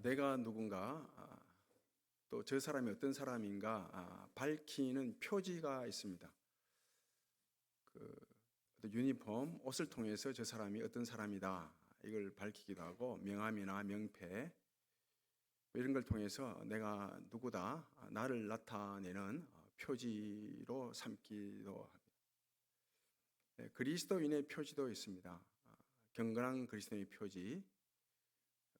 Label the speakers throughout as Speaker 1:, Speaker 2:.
Speaker 1: 내가 누군가, 또 저 사람이 어떤 사람인가 밝히는 표지가 있습니다. 어떤 유니폼, 옷을 통해서 저 사람이 어떤 사람이다 이걸 밝히기도 하고, 명함이나 명패 이런 걸 통해서 내가 누구다, 나를 나타내는 표지로 삼기도 합니다. 그리스도인의 표지도 있습니다. 경건한 그리스도인의 표지.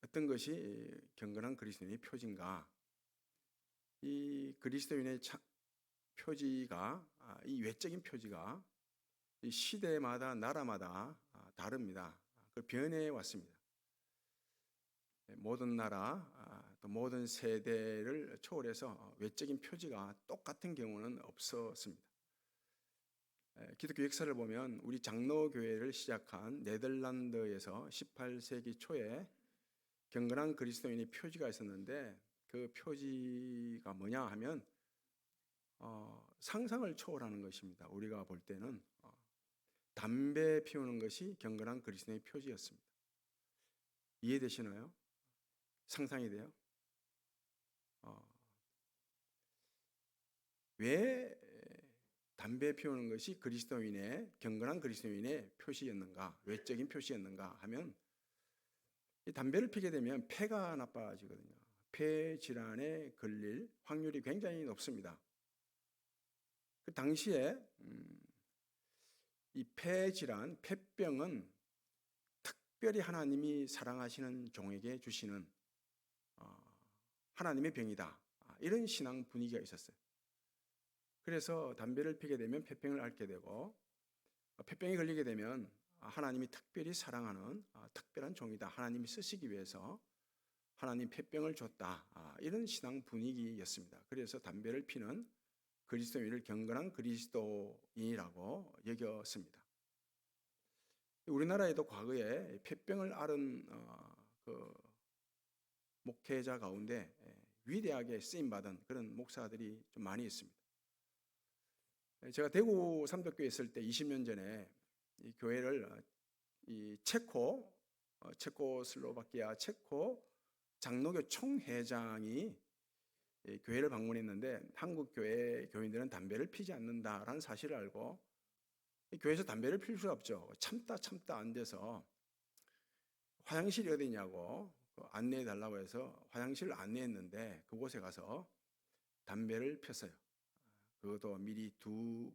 Speaker 1: 어떤 것이 경건한 그리스도인의 표지인가? 이 그리스도인의 표지가, 이 외적인 표지가 이 시대마다 나라마다 다릅니다. 그 변해 왔습니다. 모든 나라, 또 모든 세대를 초월해서 외적인 표지가 똑같은 경우는 없었습니다. 기독교 역사를 보면 우리 장로교회를 시작한 네덜란드에서 18세기 초에 경건한 그리스도인의 표지가 있었는데, 그 표지가 뭐냐 하면 상상을 초월하는 것입니다. 우리가 볼 때는 담배 피우는 것이 경건한 그리스도인의 표지였습니다. 이해되시나요? 상상이 돼요? 왜 담배 피우는 것이 경건한 그리스도인의 표시였는가, 외적인 표시였는가 하면, 이 담배를 피게 되면 폐가 나빠지거든요. 폐 질환에 걸릴 확률이 굉장히 높습니다. 그 당시에 이 폐 질환, 폐병은 특별히 하나님이 사랑하시는 종에게 주시는 하나님의 병이다, 이런 신앙 분위기가 있었어요. 그래서 담배를 피게 되면 폐병을 앓게 되고, 폐병이 걸리게 되면 하나님이 특별히 사랑하는 특별한 종이다, 하나님이 쓰시기 위해서 하나님 폐병을 줬다, 이런 신앙 분위기였습니다. 그래서 담배를 피는 그리스도인을 경건한 그리스도인이라고 여겼습니다. 우리나라에도 과거에 폐병을 앓은 그 목회자 가운데 위대하게 쓰임받은 그런 목사들이 좀 많이 있습니다. 제가 대구 삼덕교에 있을 때 20년 전에 이 교회를 이 체코슬로바키아 체코 장로교 총회장이 교회를 방문했는데, 한국 교회 교인들은 담배를 피지 않는다라는 사실을 알고, 교회에서 담배를 필 수가 없죠. 참다 안 돼서 화장실이 어디냐고 안내해 달라고 해서 화장실을 안내했는데, 그곳에 가서 담배를 폈어요. 그것도 미리 두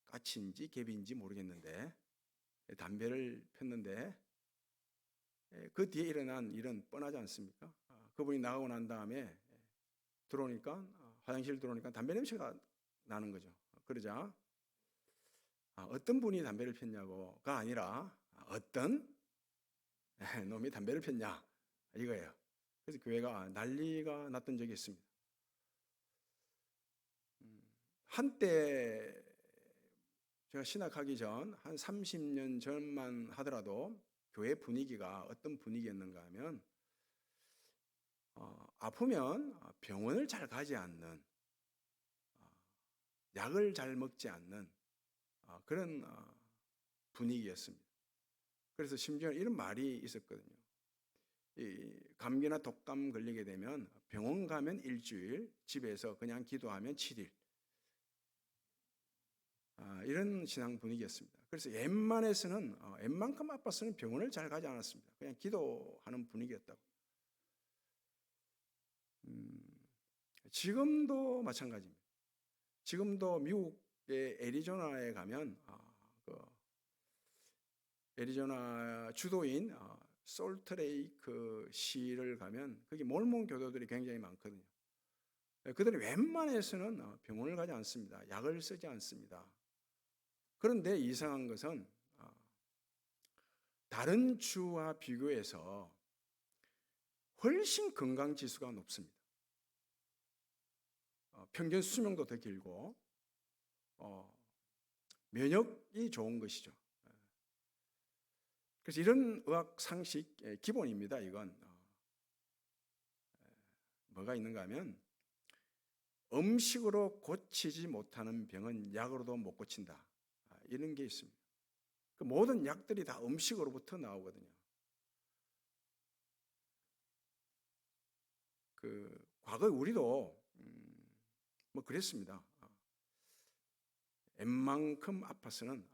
Speaker 1: 까치인지 갭인지 모르겠는데 담배를 폈는데, 그 뒤에 일어난 일은 뻔하지 않습니까? 그분이 나가고 난 다음에 들어오니까, 화장실 들어오니까 담배 냄새가 나는 거죠. 그러자 어떤 분이 담배를 폈냐고가 아니라 어떤 놈이 담배를 폈냐, 이거예요. 그래서 교회가 난리가 났던 적이 있습니다. 한때 제가 신학하기 전 한 30년 전만 하더라도 교회 분위기가 어떤 분위기였는가 하면, 아프면 병원을 잘 가지 않는, 약을 잘 먹지 않는 그런 분위기였습니다. 그래서 심지어 이런 말이 있었거든요. 이 감기나 독감 걸리게 되면 병원 가면 일주일, 집에서 그냥 기도하면 7일, 이런 신앙 분위기였습니다. 그래서 웬만큼 아팠으면 병원을 잘 가지 않았습니다. 그냥 기도하는 분위기였다고. 지금도 마찬가지입니다. 지금도 미국의 애리조나에 가면 애리조나 주도인 솔트레이크 시를 가면 거기 몰몬 교도들이 굉장히 많거든요. 그들이 웬만해서는 병원을 가지 않습니다. 약을 쓰지 않습니다. 그런데 이상한 것은 다른 주와 비교해서 훨씬 건강 지수가 높습니다. 평균 수명도 더 길고 면역이 좋은 것이죠. 그래서 이런 의학 상식 기본입니다. 이건 뭐가 있는가 하면, 음식으로 고치지 못하는 병은 약으로도 못 고친다, 이런 게 있습니다. 그 모든 약들이 다 음식으로부터 나오거든요. 과거에 우리도 뭐 그랬습니다. 웬만큼 아파서는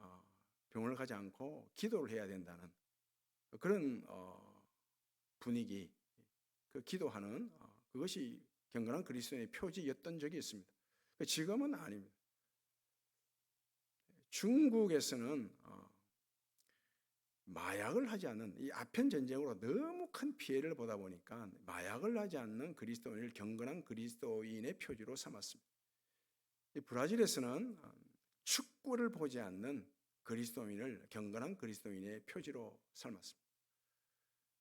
Speaker 1: 병원을 가지 않고 기도를 해야 된다는 그런 분위기, 기도하는 그것이 경건한 그리스도인의 표지였던 적이 있습니다. 지금은 아닙니다. 중국에서는 마약을 하지 않는 이 아편 전쟁으로 너무 큰 피해를 보다 보니까 마약을 하지 않는 그리스도인을 경건한 그리스도인의 표지로 삼았습니다. 이 브라질에서는 축구를 보지 않는 그리스도인을 경건한 그리스도인의 표지로 삼았습니다.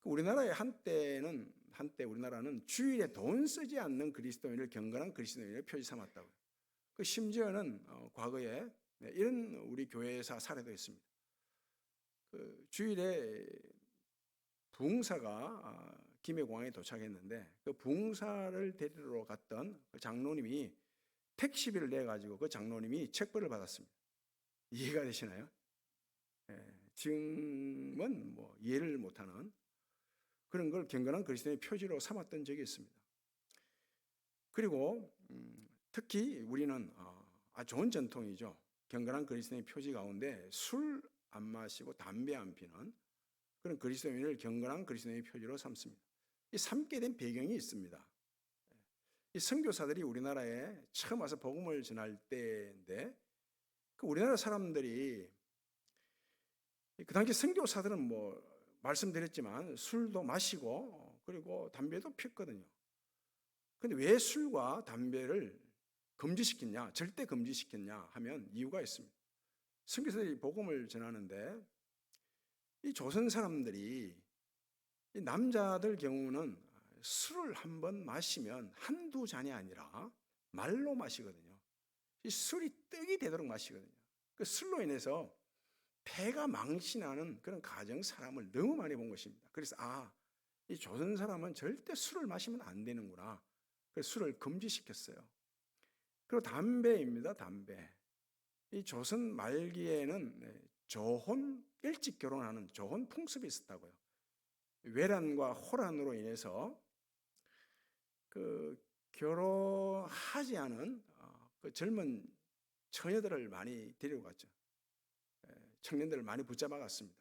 Speaker 1: 우리나라의 한때 우리나라는 주일에 돈 쓰지 않는 그리스도인을 경건한 그리스도인의 표지 삼았다고요. 심지어는 과거에 이런 우리 교회사 사례도 있습니다. 주일에 부흥사가 김해공항에 도착했는데 그 부흥사를 데리러 갔던 그 장로님이 택시비를 내 가지고 그 장로님이 책벌을 받았습니다. 이해가 되시나요? 지금은 뭐 이해를 못하는 그런 걸 경건한 그리스도인의 표지로 삼았던 적이 있습니다. 그리고 특히 우리는 아주 좋은 전통이죠. 경건한 그리스도인의 표지 가운데 술 안 마시고 담배 안 피는 그런 그리스도인을 경건한 그리스도인의 표지로 삼습니다. 이 삼게 된 배경이 있습니다. 이 선교사들이 우리나라에 처음 와서 복음을 전할 때인데 우리나라 사람들이 그 당시 선교사들은 뭐 말씀드렸지만 술도 마시고 그리고 담배도 피웠거든요. 그런데 왜 술과 담배를 금지시켰냐, 절대 금지시켰냐 하면 이유가 있습니다. 선교사들이 복음을 전하는데 이 조선 사람들이 이 남자들 경우는 술을 한번 마시면 한두 잔이 아니라 말로 마시거든요. 이 술이 떡이 되도록 마시거든요. 그 술로 인해서 폐가 망신하는 그런 가정 사람을 너무 많이 본 것입니다. 그래서 이 조선 사람은 절대 술을 마시면 안 되는구나. 그래서 술을 금지시켰어요. 그리고 담배입니다. 담배. 이 조선 말기에는 일찍 결혼하는 조혼 풍습이 있었다고요. 외란과 호란으로 인해서 결혼하지 않은 그 젊은 처녀들을 많이 데리고 갔죠. 청년들을 많이 붙잡아 갔습니다.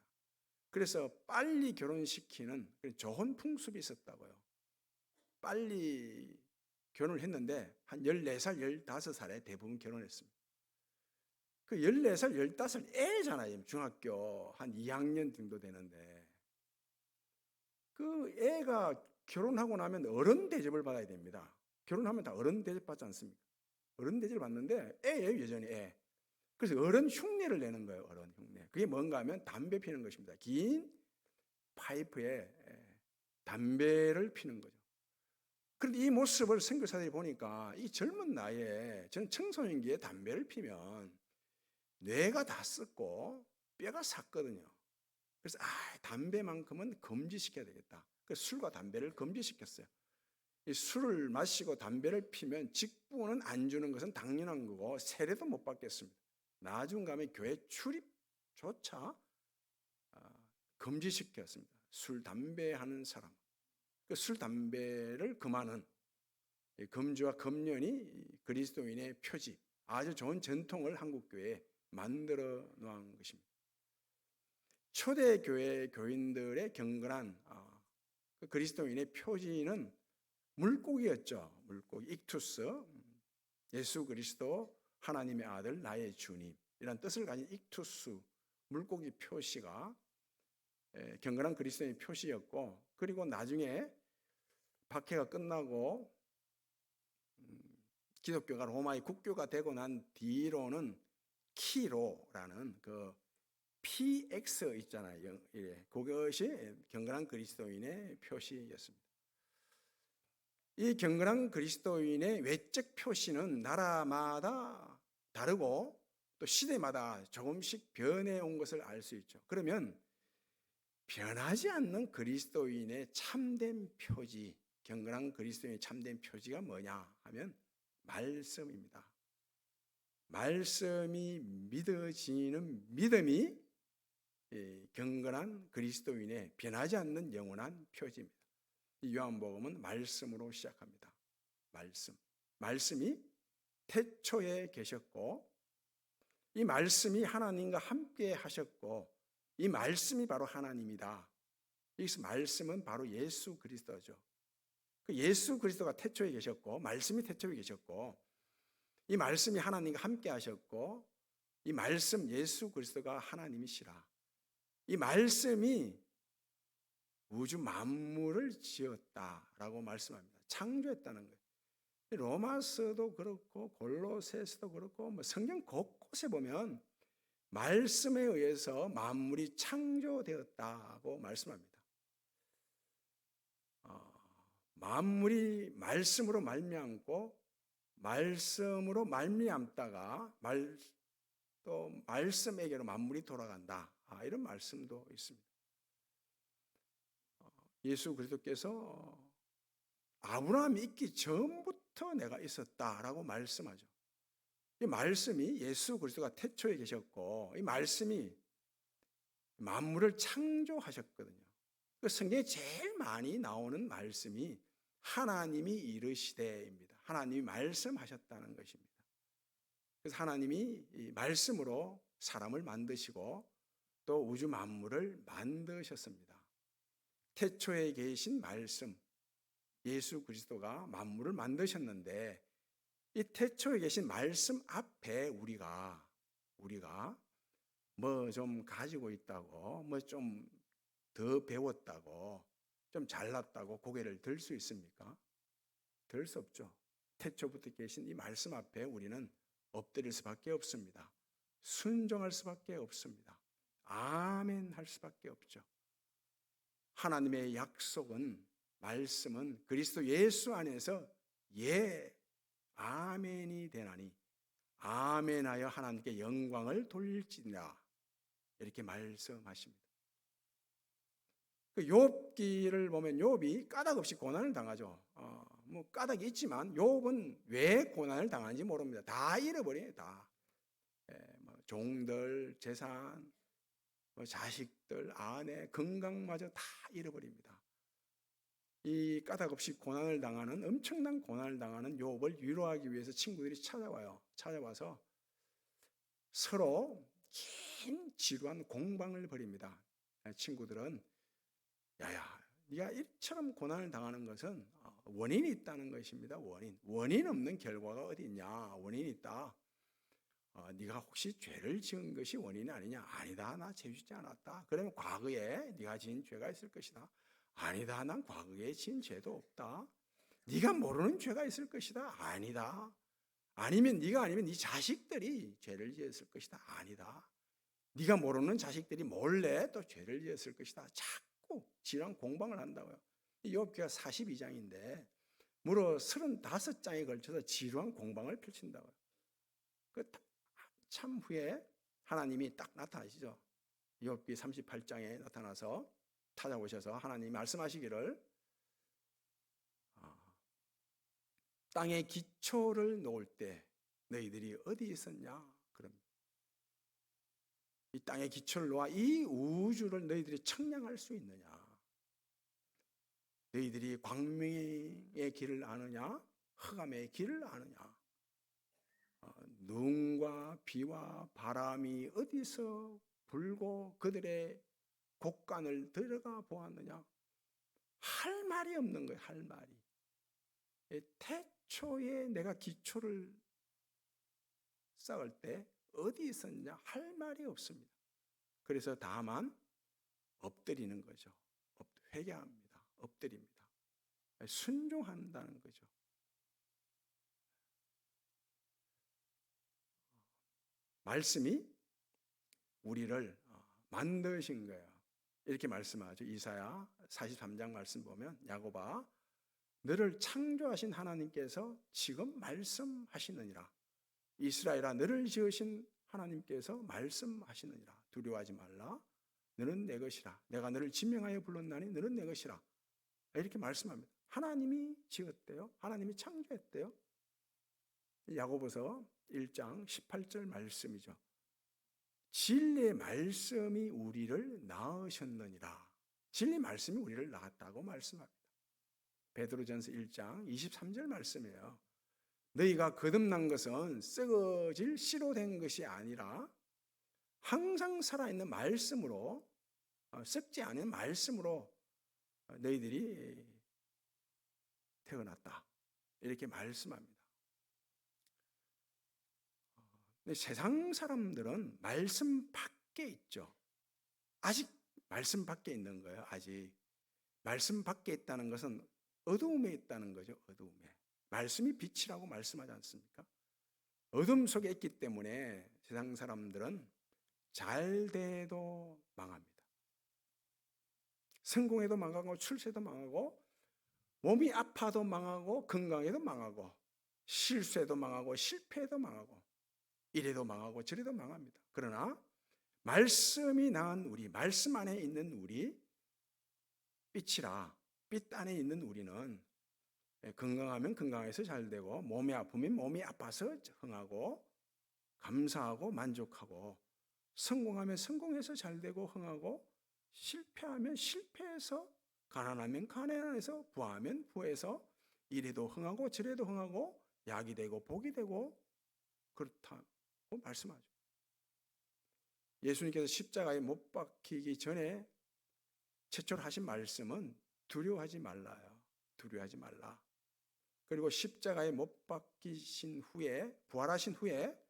Speaker 1: 그래서 빨리 결혼시키는 조혼 풍습이 있었다고요. 빨리 결혼을 했는데 한 14살, 15살에 대부분 결혼했습니다. 그 14살, 15살 애잖아요. 중학교 한 2학년 정도 되는데 그 애가 결혼하고 나면 어른 대접을 받아야 됩니다. 결혼하면 다 어른 대접 받지 않습니까? 어른 대접을 받는데 애예요, 여전히 애. 그래서 어른 흉내를 내는 거예요, 어른 흉내. 그게 뭔가 하면 담배 피는 것입니다. 긴 파이프에 담배를 피는 거죠. 그런데 이 모습을 선교사들이 보니까 이 젊은 나이에 저는 청소년기에 담배를 피면 뇌가 다 썩고 뼈가 삭거든요. 그래서 담배만큼은 금지시켜야 되겠다. 그래서 술과 담배를 금지시켰어요. 이 술을 마시고 담배를 피면 직분은 안 주는 것은 당연한 거고 세례도 못 받겠습니다. 나중 가면 교회 출입조차 금지시켰습니다. 술, 담배 하는 사람. 술, 담배를 금하는 금주와 금년이 그리스도인의 표지, 아주 좋은 전통을 한국교회에 만들어 놓은 것입니다. 초대교회 교인들의 경건한 그리스도인의 표지는 물고기였죠. 물고기, 익투스, 예수 그리스도 하나님의 아들 나의 주님 이란 뜻을 가진 익투스 물고기 표시가 경건한 그리스도인의 표시였고, 그리고 나중에 박해가 끝나고 기독교가 로마의 국교가 되고 난 뒤로는 키로라는 그 PX 있잖아요. 그것이 경건한 그리스도인의 표시였습니다. 이 경건한 그리스도인의 외적 표시는 나라마다 다르고 또 시대마다 조금씩 변해온 것을 알 수 있죠. 그러면 변하지 않는 그리스도인의 참된 표지, 경건한 그리스도인의 참된 표지가 뭐냐 하면 말씀입니다. 말씀이 믿어지는 믿음이 경건한 그리스도인의 변하지 않는 영원한 표지입니다. 이 요한복음은 말씀으로 시작합니다. 말씀이 태초에 계셨고 이 말씀이 하나님과 함께 하셨고 이 말씀이 바로 하나님이다. 여기서 말씀은 바로 예수 그리스도죠. 그 예수 그리스도가 태초에 계셨고 말씀이 태초에 계셨고 이 말씀이 하나님과 함께 하셨고 이 말씀 예수 그리스도가 하나님이시라. 이 말씀이 우주 만물을 지었다라고 말씀합니다. 창조했다는 거예요. 로마서도 그렇고 골로새서도 그렇고 성경 곳곳에 보면 말씀에 의해서 만물이 창조되었다고 말씀합니다. 만물이 말씀으로 말미암고 말씀으로 말미암다가 또 말씀에게로 만물이 돌아간다. 이런 말씀도 있습니다. 예수 그리스도께서 아브라함이 있기 전부터 내가 있었다라고 말씀하죠. 이 말씀이 예수 그리스도가 태초에 계셨고 이 말씀이 만물을 창조하셨거든요. 그 성경에 제일 많이 나오는 말씀이 하나님이 이르시되입니다. 하나님이 말씀하셨다는 것입니다. 그래서 하나님이 이 말씀으로 사람을 만드시고 또 우주 만물을 만드셨습니다. 태초에 계신 말씀, 예수 그리스도가 만물을 만드셨는데 이 태초에 계신 말씀 앞에 우리가 뭐 좀 가지고 있다고, 뭐 좀 더 배웠다고, 좀 잘났다고 고개를 들 수 있습니까? 들 수 없죠. 태초부터 계신 이 말씀 앞에 우리는 엎드릴 수밖에 없습니다. 순종할 수밖에 없습니다. 아멘 할 수밖에 없죠. 하나님의 약속은, 말씀은 그리스도 예수 안에서 아멘이 되나니 아멘하여 하나님께 영광을 돌릴지니라 이렇게 말씀하십니다. 그 욥기를 보면 욥이 까닭 없이 고난을 당하죠. 뭐 까닭이 있지만 욥은 왜 고난을 당하는지 모릅니다. 다 잃어버려요. 다. 뭐 종들, 재산, 뭐 자식들, 아내, 건강마저 다 잃어버립니다. 이 까닭 없이 고난을 당하는, 엄청난 고난을 당하는 욥을 위로하기 위해서 친구들이 찾아와서 서로 긴 지루한 공방을 벌입니다. 친구들은 야야, 네가 이처럼 고난을 당하는 것은 원인이 있다는 것입니다. 원인 없는 결과가 어디 있냐? 원인이 있다. 네가 혹시 죄를 지은 것이 원인이 아니냐? 아니다, 나 죄 짓지 않았다. 그러면 과거에 네가 지은 죄가 있을 것이다. 아니다, 난 과거에 지은 죄도 없다. 네가 모르는 죄가 있을 것이다. 아니다. 아니면 네가 아니면 네 자식들이 죄를 지었을 것이다. 아니다. 네가 모르는 자식들이 몰래 또 죄를 지었을 것이다. 자꾸 지랑 공방을 한다고요. 욥기가 42장인데 무려 35장에 걸쳐서 지루한 공방을 펼친다고요. 참 후에 하나님이 딱 나타나시죠. 욥기 38장에 나타나서 찾아오셔서 하나님이 말씀하시기를 땅에 기초를 놓을 때 너희들이 어디 있었냐? 그럼 이 땅에 기초를 놓아 이 우주를 너희들이 청량할 수 있느냐? 너희들이 광명의 길을 아느냐? 흑암의 길을 아느냐? 눈과 비와 바람이 어디서 불고 그들의 곡간을 들어가 보았느냐? 할 말이 없는 거예요. 할 말이. 태초에 내가 기초를 쌓을 때 어디 있었냐? 할 말이 없습니다. 그래서 다만 엎드리는 거죠. 회개합니다. 엎드립니다. 순종한다는 거죠. 말씀이 우리를 만드신 거예요. 이렇게 말씀하죠. 이사야 43장 말씀 보면 야곱아 너를 창조하신 하나님께서 지금 말씀하시느니라. 이스라엘아 너를 지으신 하나님께서 말씀하시느니라. 두려워하지 말라. 너는 내 것이라. 내가 너를 지명하여 불렀나니 너는 내 것이라. 이렇게 말씀합니다. 하나님이 지었대요. 하나님이 창조했대요. 야고보서 1장 18절 말씀이죠. 진리의 말씀이 우리를 낳으셨느니라. 진리 말씀이 우리를 낳았다고 말씀합니다. 베드로전서 1장 23절 말씀이에요. 너희가 거듭난 것은 썩어질 씨로 된 것이 아니라 항상 살아있는 말씀으로, 썩지 않은 말씀으로 너희들이 태어났다, 이렇게 말씀합니다. 근데 세상 사람들은 말씀 밖에 있죠. 아직 말씀 밖에 있는 거예요. 아직 말씀 밖에 있다는 것은 어두움에 있다는 거죠. 어두움에. 말씀이 빛이라고 말씀하지 않습니까? 어둠 속에 있기 때문에 세상 사람들은 잘 돼도 망합니다. 성공해도 망하고 출세도 망하고 몸이 아파도 망하고 건강해도 망하고 실수해도 망하고 실패해도 망하고 이래도 망하고 저래도 망합니다. 그러나 말씀이 낳은 우리, 말씀 안에 있는 우리, 빛이라, 빛 안에 있는 우리는 건강하면 건강해서 잘 되고 몸이 아프면 몸이 아파서 흥하고 감사하고 만족하고 성공하면 성공해서 잘 되고 흥하고 실패하면 실패해서 가난하면 가난해서 부하면 부해서 이래도 흥하고 저래도 흥하고 약이 되고 복이 되고 그렇다고 말씀하죠. 예수님께서 십자가에 못 박히기 전에 최초로 하신 말씀은 두려워하지 말라요. 두려워하지 말라. 그리고 십자가에 못 박히신 후에, 부활하신 후에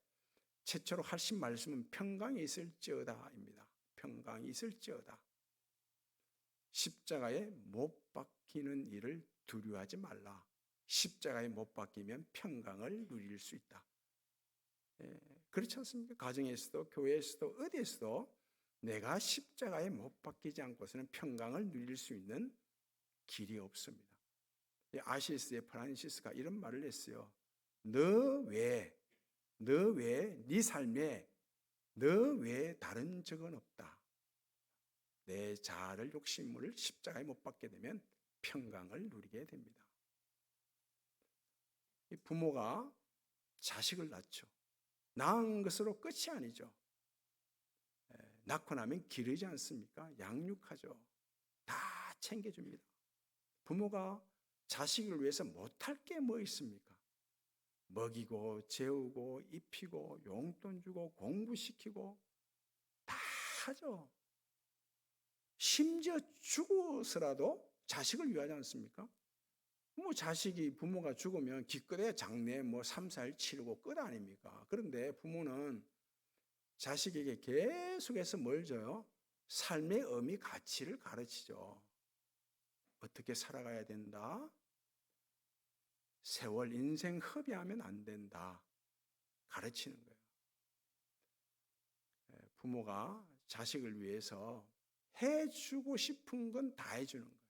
Speaker 1: 최초로 하신 말씀은 평강이 있을지어다입니다. 평강이 있을지어다. 십자가에 못 박히는 일을 두려워하지 말라. 십자가에 못 박히면 평강을 누릴 수 있다. 그렇지 않습니까? 가정에서도 교회에서도 어디에서도 내가 십자가에 못 박히지 않고서는 평강을 누릴 수 있는 길이 없습니다. 아시스의 프란시스가 이런 말을 했어요. 너 외에 네 삶에 너 외에 다른 적은 없다. 내 자아를 욕심을 십자가에 못 박게 되면 평강을 누리게 됩니다. 부모가 자식을 낳죠. 낳은 것으로 끝이 아니죠. 낳고 나면 기르지 않습니까? 양육하죠. 다 챙겨줍니다. 부모가 자식을 위해서 못할 게 뭐 있습니까? 먹이고 재우고 입히고 용돈 주고 공부시키고 다 하죠. 심지어 죽어서라도 자식을 위하지 않습니까? 뭐 자식이 부모가 죽으면 기껏해야 장례 뭐 3, 4일 치르고 끝 아닙니까? 그런데 부모는 자식에게 계속해서 뭘 줘요? 삶의 의미, 가치를 가르치죠. 어떻게 살아가야 된다? 세월, 인생 허비하면 안 된다. 가르치는 거예요. 부모가 자식을 위해서 해주고 싶은 건 다 해주는 거예요.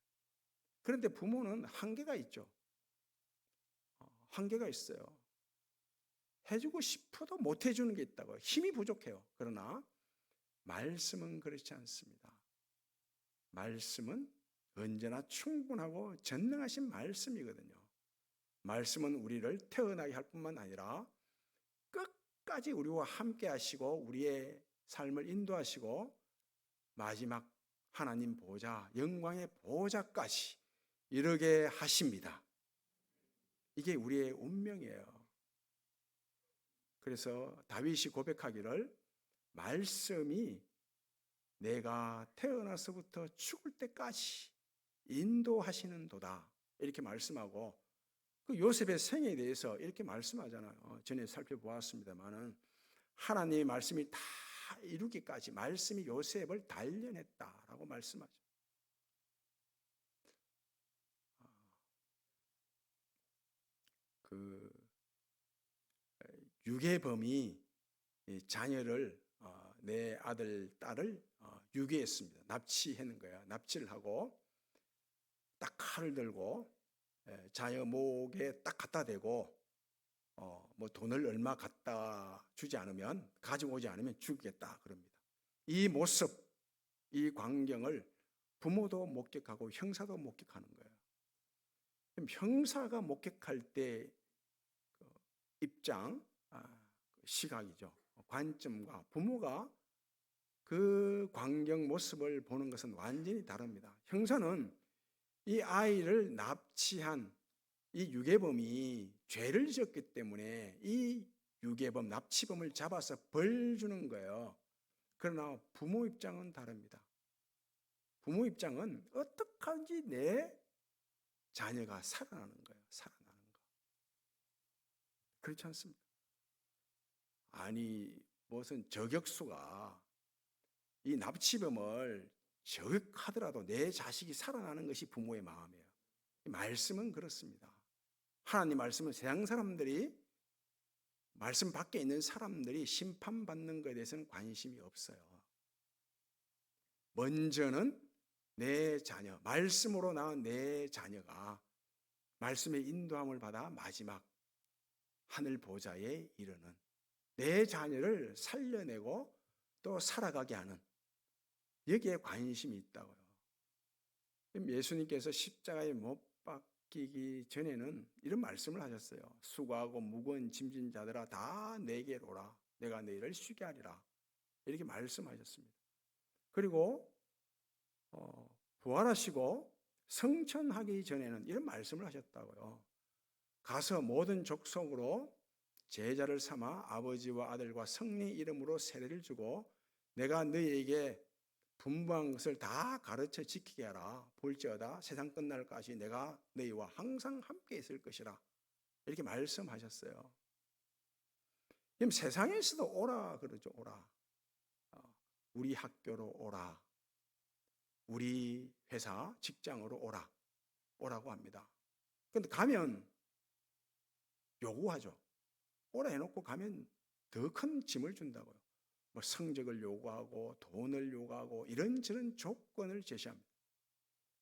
Speaker 1: 그런데 부모는 한계가 있죠. 한계가 있어요. 해주고 싶어도 못 해주는 게 있다고. 힘이 부족해요. 그러나 말씀은 그렇지 않습니다. 말씀은 언제나 충분하고 전능하신 말씀이거든요. 말씀은 우리를 태어나게 할 뿐만 아니라 끝까지 우리와 함께 하시고 우리의 삶을 인도하시고 마지막 하나님 보좌, 영광의 보좌까지 이르게 하십니다. 이게 우리의 운명이에요. 그래서 다윗이 고백하기를 말씀이 내가 태어나서부터 죽을 때까지 인도하시는 도다, 이렇게 말씀하고, 그 요셉의 생애에 대해서 이렇게 말씀하잖아요. 전에 살펴보았습니다만은 하나님의 말씀이 다 이루기까지 말씀이 요셉을 단련했다라고 말씀하죠. 그 유괴범이 자녀를, 내 아들 딸을 유괴했습니다. 납치하는 거야. 납치를 하고 딱 칼을 들고 자녀 목에 딱 갖다 대고 뭐 돈을 얼마 갖다 주지 않으면, 가지고 오지 않으면 죽이겠다 그럽니다. 이 모습, 이 광경을 부모도 목격하고 형사도 목격하는 거예요. 그럼 형사가 목격할 때 입장, 시각이죠. 관점과 부모가 그 광경 모습을 보는 것은 완전히 다릅니다. 형사는 이 아이를 납치한 이 유괴범이 죄를 지었기 때문에 이 유괴범, 납치범을 잡아서 벌 주는 거예요. 그러나 부모 입장은 다릅니다. 부모 입장은 어떡하지 내 자녀가 살아나는 거예요. 살아나는 거. 그렇지 않습니까? 아니 무슨 저격수가 이 납치범을 저격하더라도 내 자식이 살아나는 것이 부모의 마음이에요. 말씀은 그렇습니다. 하나님 말씀은 세상 사람들이 말씀 밖에 있는 사람들이 심판받는 것에 대해서는 관심이 없어요. 먼저는 내 자녀, 말씀으로 낳은 내 자녀가 말씀의 인도함을 받아 마지막 하늘 보좌에 이르는 내 자녀를 살려내고 또 살아가게 하는 여기에 관심이 있다고요. 예수님께서 십자가에 못 박히기 전에는 이런 말씀을 하셨어요. 수고하고 무거운 짐진 자들아 다 내게로 오라. 내가 너희를 쉬게 하리라. 이렇게 말씀하셨습니다. 그리고 부활하시고 성천하기 전에는 이런 말씀을 하셨다고요. 가서 모든 족속으로 제자를 삼아 아버지와 아들과 성령 이름으로 세례를 주고 내가 너희에게 분부한 것을 다 가르쳐 지키게 하라. 볼지어다 세상 끝날까지 내가 너희와 항상 함께 있을 것이라. 이렇게 말씀하셨어요. 그럼 세상에서도 오라 그러죠. 오라. 우리 학교로 오라. 우리 회사 직장으로 오라. 오라고 합니다. 그런데 가면 요구하죠. 오라 해놓고 가면 더 큰 짐을 준다고요. 뭐 성적을 요구하고 돈을 요구하고 이런저런 조건을 제시합니다.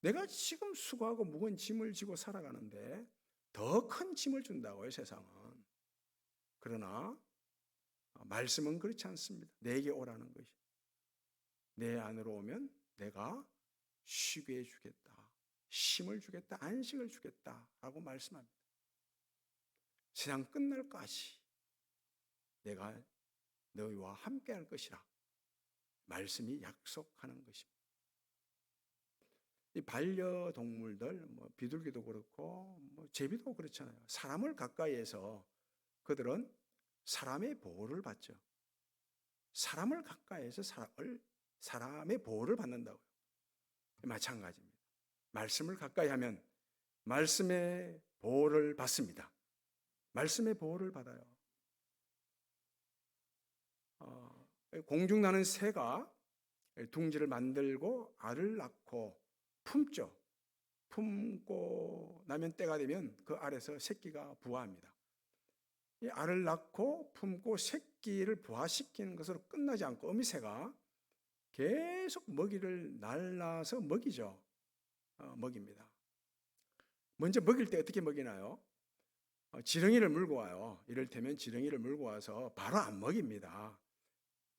Speaker 1: 내가 지금 수고하고 무거운 짐을 지고 살아가는데 더 큰 짐을 준다고요, 세상은. 그러나 말씀은 그렇지 않습니다. 내게 오라는 것이. 내 안으로 오면 내가 쉬게 해주겠다. 쉼을 주겠다. 안식을 주겠다라고 말씀합니다. 세상 끝날까지 내가 너희와 함께 할 것이라. 말씀이 약속하는 것입니다. 이 반려동물들, 비둘기도 그렇고, 제비도 그렇잖아요. 사람을 가까이해서 그들은 사람의 보호를 받죠. 사람을 가까이해서 사람의 보호를 받는다고요. 마찬가지입니다. 말씀을 가까이 하면 말씀의 보호를 받습니다. 말씀의 보호를 받아요. 공중 나는 새가 둥지를 만들고 알을 낳고 품죠. 품고 나면 때가 되면 그 알에서 새끼가 부화합니다. 이 알을 낳고 품고 새끼를 부화시키는 것으로 끝나지 않고 어미새가 계속 먹이를 날라서 먹이죠. 먹입니다. 먼저 먹일 때 어떻게 먹이나요? 지렁이를 물고 와요. 이를테면 지렁이를 물고 와서 바로 안 먹입니다.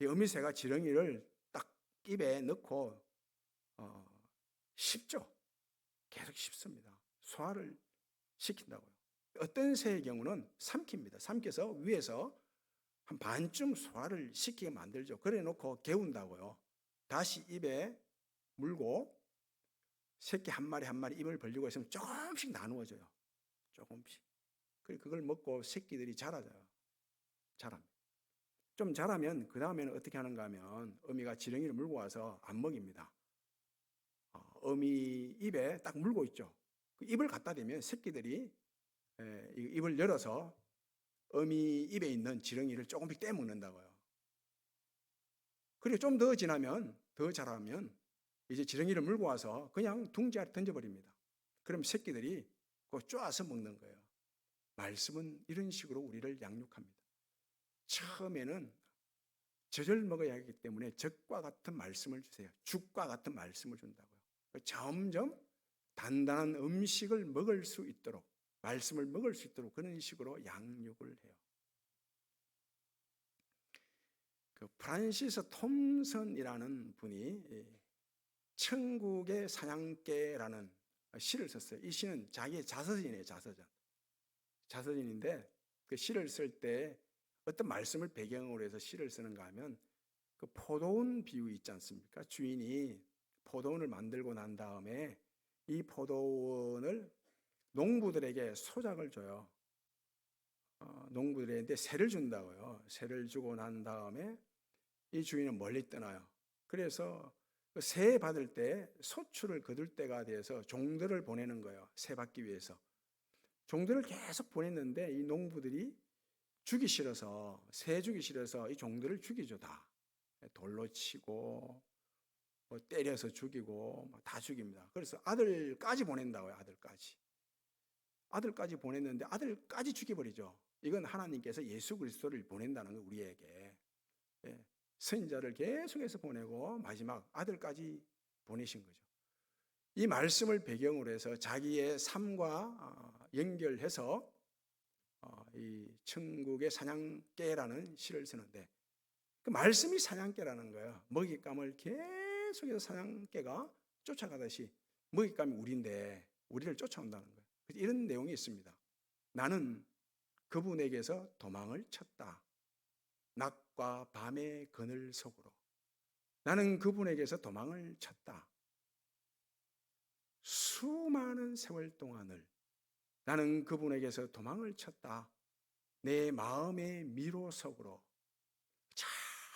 Speaker 1: 이 어미새가 지렁이를 딱 입에 넣고 씹죠. 계속 씹습니다. 소화를 시킨다고요. 어떤 새의 경우는 삼킵니다. 삼켜서 위에서 한 반쯤 소화를 시키게 만들죠. 그래 놓고 개운다고요. 다시 입에 물고 새끼 한 마리 한 마리 입을 벌리고 있으면 조금씩 나누어져요. 조금씩. 그걸 먹고 새끼들이 자랍니다. 좀 자라면 그 다음에는 어떻게 하는가 하면 어미가 지렁이를 물고 와서 안 먹입니다. 어미 입에 딱 물고 있죠. 그 입을 갖다 대면 새끼들이 입을 열어서 어미 입에 있는 지렁이를 조금씩 떼먹는다고요. 그리고 좀 더 지나면 더 자라면 이제 지렁이를 물고 와서 그냥 둥지에 던져버립니다. 그럼 새끼들이 그거 쪼아서 먹는 거예요. 말씀은 이런 식으로 우리를 양육합니다. 처음에는 젖을 먹어야 하기 때문에 젖과 같은 말씀을 주세요. 죽과 같은 말씀을 준다고요. 점점 단단한 음식을 먹을 수 있도록, 말씀을 먹을 수 있도록 그런 식으로 양육을 해요. 그 프란시스 톰슨이라는 분이 천국의 사냥개라는 시를 썼어요. 이 시는 자기의 자서전이에요. 자서전인데 그 시를 쓸 때 어떤 말씀을 배경으로 해서 시를 쓰는가 하면 그 포도원 비유 있지 않습니까? 주인이 포도원을 만들고 난 다음에 이 포도원을 농부들에게 소작을 줘요. 농부들한테 세를 준다고요. 세를 주고 난 다음에 이 주인은 멀리 떠나요. 그래서 세 받을 때 소출을 거둘 때가 돼서 종들을 보내는 거예요. 세 받기 위해서. 종들을 계속 보냈는데 이 농부들이 주기 싫어서, 세 주기 싫어서 이 종들을 죽이죠, 다. 돌로 치고 뭐 때려서 죽이고 다 죽입니다. 그래서 아들까지 보낸다고요. 아들까지 보냈는데 아들까지 죽여버리죠. 이건 하나님께서 예수 그리스도를 보낸다는 거, 우리에게. 선지자를 계속해서 보내고 마지막 아들까지 보내신 거죠. 이 말씀을 배경으로 해서 자기의 삶과 연결해서 이 천국의 사냥개라는 시를 쓰는데, 그 말씀이 사냥개라는 거예요. 먹잇감을 계속해서 사냥개가 쫓아가듯이 먹잇감이 우리인데 우리를 쫓아온다는 거예요. 이런 내용이 있습니다. 나는 그분에게서 도망을 쳤다. 낮과 밤의 그늘 속으로. 나는 그분에게서 도망을 쳤다. 수많은 세월 동안을 나는 그분에게서 도망을 쳤다. 내 마음의 미로 속으로.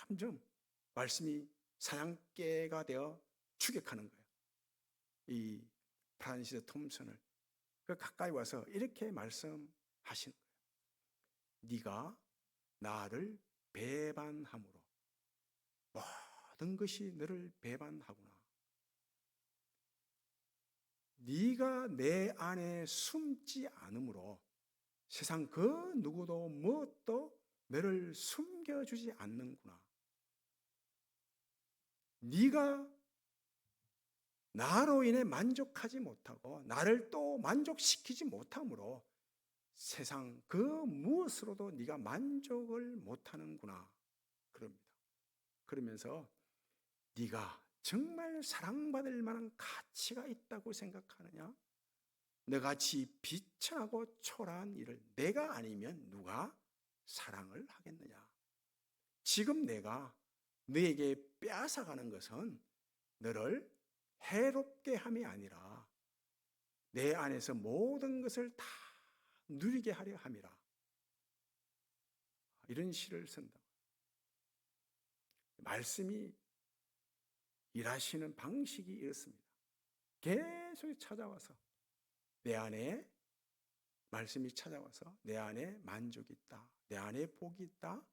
Speaker 1: 점점 말씀이 사냥개가 되어 추격하는 거예요. 이 프란시스 톰슨을. 그 가까이 와서 이렇게 말씀하시는 거예요. 네가 나를 배반함으로 모든 것이 너를 배반하구나. 네가 내 안에 숨지 않으므로 세상 그 누구도 무엇도 너를 숨겨주지 않는구나. 네가 나로 인해 만족하지 못하고 나를 또 만족시키지 못하므로 세상 그 무엇으로도 네가 만족을 못하는구나. 그럽니다. 그러면서 네가 정말 사랑받을 만한 가치가 있다고 생각하느냐? 너같이 비천하고 초라한 일을 내가 아니면 누가 사랑을 하겠느냐? 지금 내가 너에게 빼앗아가는 것은 너를 해롭게 함이 아니라 내 안에서 모든 것을 다 누리게 하려 함이라. 이런 시를 쓴다. 말씀이 일하시는 방식이 이렇습니다. 계속 찾아와서 내 안에 말씀이 찾아와서 내 안에 만족이 있다. 내 안에 복이 있다.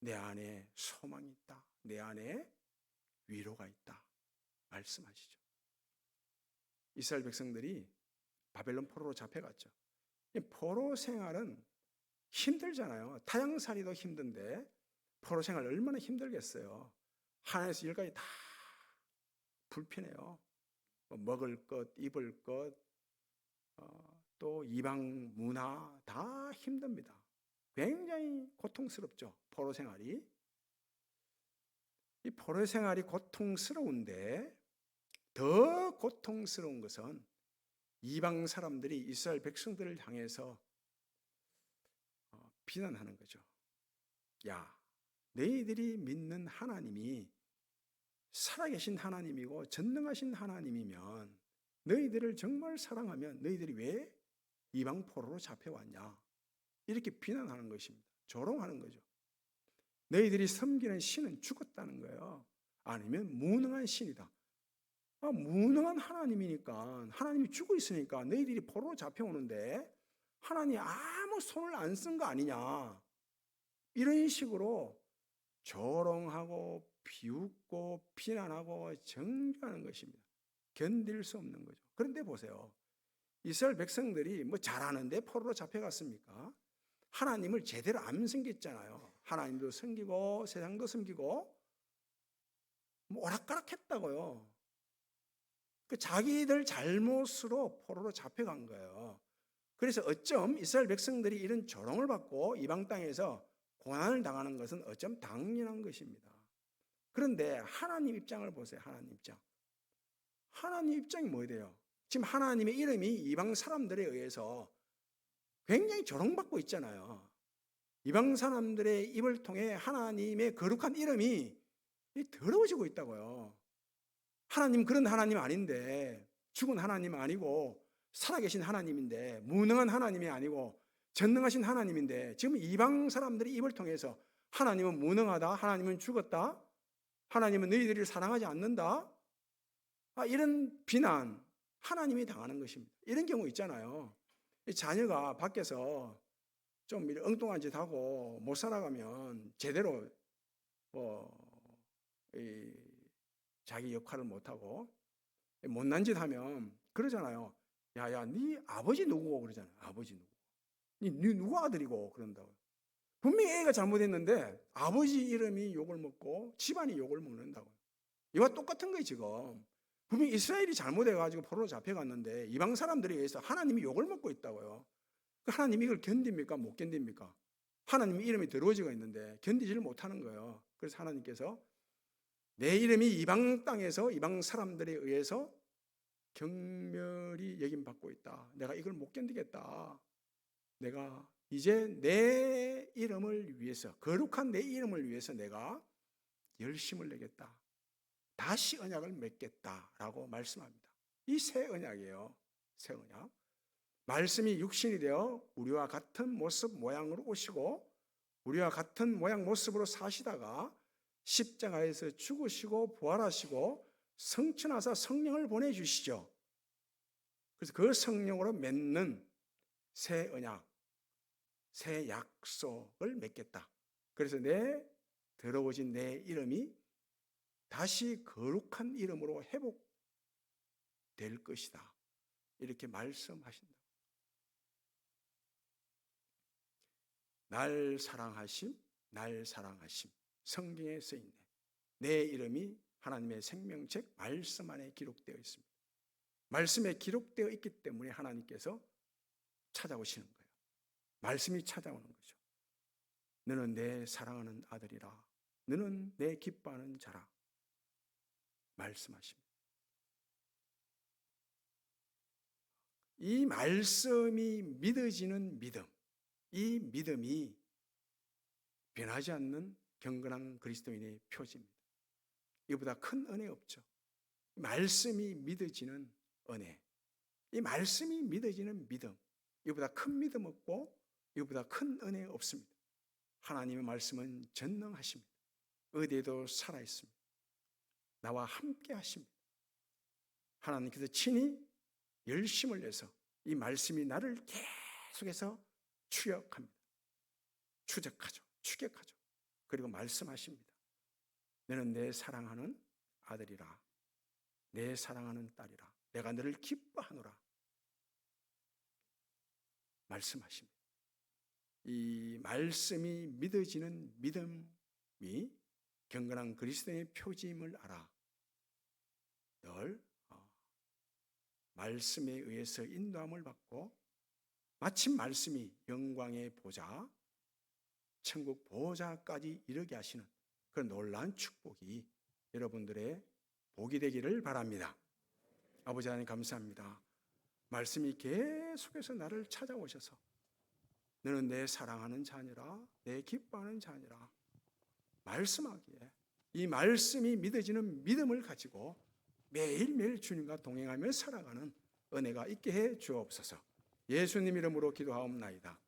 Speaker 1: 내 안에 소망이 있다. 내 안에 위로가 있다. 말씀하시죠. 이스라엘 백성들이 바벨론 포로로 잡혀갔죠. 포로 생활은 힘들잖아요. 타향살이도 힘든데 포로 생활 얼마나 힘들겠어요. 하나에서 열까지 다 불편해요. 먹을 것, 입을 것, 또 이방 문화 다 힘듭니다. 굉장히 고통스럽죠. 포로 생활이. 이 포로 생활이 고통스러운데 더 고통스러운 것은 이방 사람들이 이스라엘 백성들을 향해서 비난하는 거죠. 야, 너희들이 믿는 하나님이 살아계신 하나님이고 전능하신 하나님이면 너희들을 정말 사랑하면 너희들이 왜 이방 포로로 잡혀왔냐? 이렇게 비난하는 것입니다. 조롱하는 거죠. 너희들이 섬기는 신은 죽었다는 거예요. 아니면 무능한 신이다. 무능한 하나님이니까, 하나님이 죽어 있으니까 너희들이 포로로 잡혀오는데 하나님이 아무 손을 안 쓴 거 아니냐. 이런 식으로 조롱하고 비웃고 비난하고 정죄하는 것입니다. 견딜 수 없는 거죠. 그런데 보세요. 이스라엘 백성들이 뭐 잘하는데 포로로 잡혀갔습니까? 하나님을 제대로 안 섬겼잖아요. 하나님도 섬기고 세상도 섬기고 뭐 오락가락했다고요. 그 자기들 잘못으로 포로로 잡혀간 거예요. 그래서 어쩜 이스라엘 백성들이 이런 조롱을 받고 이방 땅에서 고난을 당하는 것은 어쩜 당연한 것입니다. 그런데 하나님 입장을 보세요. 하나님 입장. 하나님 입장이 뭐예요? 지금 하나님의 이름이 이방 사람들에 의해서 굉장히 조롱받고 있잖아요. 이방 사람들의 입을 통해 하나님의 거룩한 이름이 더러워지고 있다고요. 하나님 그런 하나님 아닌데, 죽은 하나님 아니고 살아계신 하나님인데, 무능한 하나님이 아니고 전능하신 하나님인데, 지금 이방 사람들이 입을 통해서 하나님은 무능하다, 하나님은 죽었다, 하나님은 너희들을 사랑하지 않는다, 이런 비난, 하나님이 당하는 것입니다. 이런 경우 있잖아요. 자녀가 밖에서 좀 엉뚱한 짓 하고 못 살아가면 제대로 자기 역할을 못하고 못난 짓 하면 그러잖아요. 야야, 네 아버지 누구고? 그러잖아요. 아버지 누구? 네 누구 아들이고? 그런다고요. 분명히 애가 잘못했는데 아버지 이름이 욕을 먹고 집안이 욕을 먹는다고요. 이와 똑같은 거예요. 지금 분명히 이스라엘이 잘못해가지고 포로로 잡혀갔는데 이방 사람들에 의해서 하나님이 욕을 먹고 있다고요. 하나님이 이걸 견딥니까? 못 견딥니까? 하나님 이름이 더러워지고 있는데 견디지를 못하는 거예요. 그래서 하나님께서 내 이름이 이방 땅에서 이방 사람들에 의해서 경멸이 여김받고 있다. 내가 이걸 못 견디겠다. 내가 이제 내 이름을 위해서, 거룩한 내 이름을 위해서 내가 열심을 내겠다. 다시 언약을 맺겠다라고 말씀합니다. 이 새 언약이에요. 새 언약. 말씀이 육신이 되어 우리와 같은 모습 모양으로 오시고 우리와 같은 모양 모습으로 사시다가 십자가에서 죽으시고 부활하시고 성천하사 성령을 보내주시죠. 그래서 그 성령으로 맺는 새 언약, 새 약속을 맺겠다. 그래서 더러워진 내 이름이 다시 거룩한 이름으로 회복될 것이다. 이렇게 말씀하신다. 날 사랑하심, 날 사랑하심. 성경에 쓰여있네. 내 이름이 하나님의 생명책 말씀 안에 기록되어 있습니다. 말씀에 기록되어 있기 때문에 하나님께서 찾아오시는 거예요. 말씀이 찾아오는 거죠. 너는 내 사랑하는 아들이라. 너는 내 기뻐하는 자라. 말씀하십니다. 이 말씀이 믿어지는 믿음, 이 믿음이 변하지 않는 경건한 그리스도인의 표지입니다. 이보다 큰 은혜 없죠. 말씀이 믿어지는 은혜, 이 말씀이 믿어지는 믿음, 이보다 큰 믿음 없고 이보다 큰 은혜 없습니다. 하나님의 말씀은 전능하십니다. 어디에도 살아있습니다. 나와 함께 하십니다. 하나님께서 친히 열심을 내서 이 말씀이 나를 계속해서 추적합니다. 추격하죠. 그리고 말씀하십니다. 너는 내 사랑하는 아들이라. 내 사랑하는 딸이라. 내가 너를 기뻐하노라. 말씀하십니다. 이 말씀이 믿어지는 믿음이 경건한 그리스도의 표지임을 알아. 늘 말씀에 의해서 인도함을 받고 마침 말씀이 영광의 보좌, 천국 보좌까지 이르게 하시는 그런 놀라운 축복이 여러분들의 복이 되기를 바랍니다. 아버지 하나님 감사합니다. 말씀이 계속해서 나를 찾아오셔서 너는 내 사랑하는 자녀라, 내 기뻐하는 자녀라 말씀하기에 이 말씀이 믿어지는 믿음을 가지고 매일매일 주님과 동행하며 살아가는 은혜가 있게 해 주옵소서. 예수님 이름으로 기도하옵나이다.